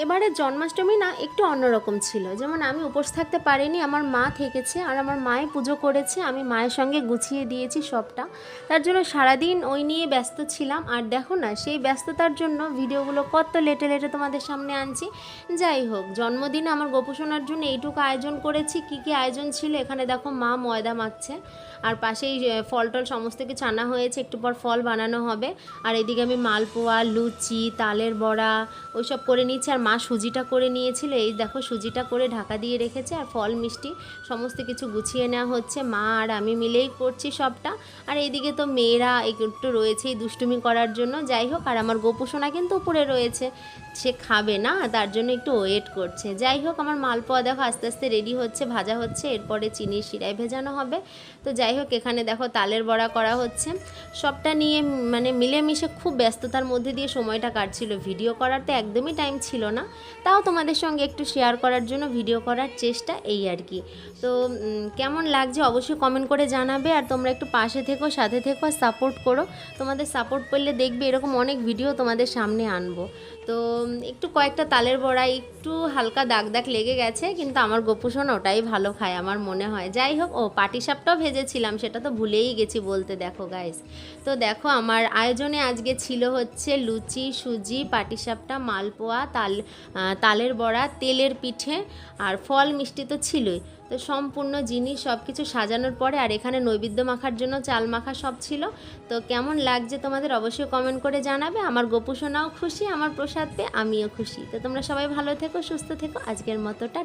এবারে জন্মাষ্টমী না একটু অন্যরকম ছিল। যেমন আমি উপোস থাকতে পারিনি, আমার মা থেকেছে আর আমার মায়ে পুজো করেছে, আমি মায়ের সঙ্গে গুছিয়ে দিয়েছি সবটা। তার জন্য সারাদিন ওই নিয়ে ব্যস্ত ছিলাম। আর দেখো না, সেই ব্যস্ততার জন্য ভিডিওগুলো কত লেটে লেটে তোমাদের সামনে আনছি। যাই হোক, জন্মদিনে আমার গোপুসোনার জন্য এইটুকু আয়োজন করেছি। কি কি আয়োজন ছিল এখানে দেখো, মা ময়দা মাখছে আর পাশেই ফল টল সমস্ত কিছু আনা হয়েছে, একটু পর ফল বানানো হবে। আর এদিকে আমি মালপোয়া, লুচি, তালের বড়া ওইসব করে নিয়েছি। আর মা সুজিটা করে নিয়েছিল, এই দেখো সুজিটা করে ঢাকা দিয়ে রেখেছে। আর ফল মিষ্টি সমস্ত কিছু গুছিয়ে নেওয়া হচ্ছে, মা আর আমি মিলেই করছি সবটা। আর এইদিকে তো মেয়েরা একটু রয়েছেই দুষ্টুমি করার জন্য। যাই হোক, আর আমার গোপুসোনা কিন্তু উপরে রয়েছে, সে খাবে না, তার জন্য একটু ওয়েট করছে। যাই হোক, আমার মালপোয়া দেখো আস্তে আস্তে রেডি হচ্ছে, ভাজা হচ্ছে, এরপরে চিনির শিরায় ভেজানো হবে। তো যাই হোক, এখানে দেখো তালের বড়া করা হচ্ছে। সবটা নিয়ে মানে মিলেমিশে খুব ব্যস্ততার মধ্যে দিয়ে সময়টা কাটছিল। ভিডিও করার তো একদমই টাইম ছিল না, তাও তোমাদের সঙ্গে একটু শেয়ার করার জন্য ভিডিও করার চেষ্টা, এই আর কি। তো কেমন লাগছে অবশ্যই কমেন্ট করে জানাবে। আর তোমরা একটু পাশে থেকো, সাথে থেকো, আর সাপোর্ট করো। তোমাদের সাপোর্ট করলে দেখবে এরকম অনেক ভিডিও তোমাদের সামনে আনবো। তো একটু কয়েকটা তালের বড়া একটু হালকা দাগ দাগ লেগে গেছে, কিন্তু আমার গোপুসোনা ওটাই ভালো খায় আমার মনে হয়। যাই হোক, ও পাটিসাপটাও ভেজেছিলাম, সেটা তো ভুলেই গেছি বলতে। দেখো গাইস, তো দেখো আমার আয়োজনে আজকে ছিল হচ্ছে লুচি, সুজি, পাটিসাপটা, মালপোয়া, তালের বড়া, তেলের পিঠে আর ফল মিষ্টি তো ছিলই। তো সম্পূর্ণ জিনিস সব কিছু সাজানোর পরে, আর এখানে নৈবেদ্য মাখার জন্য চাল মাখা সব ছিল। তো কেমন লাগছে তোমাদের অবশ্যই কমেন্ট করে জানাবে। আমার গোপুসোনাও খুশি, আমার প্রসাদ পেয়ে আমিও খুশি। তো তোমরা সবাই ভালো থেকো, সুস্থ থেকো, আজকের মতোটা।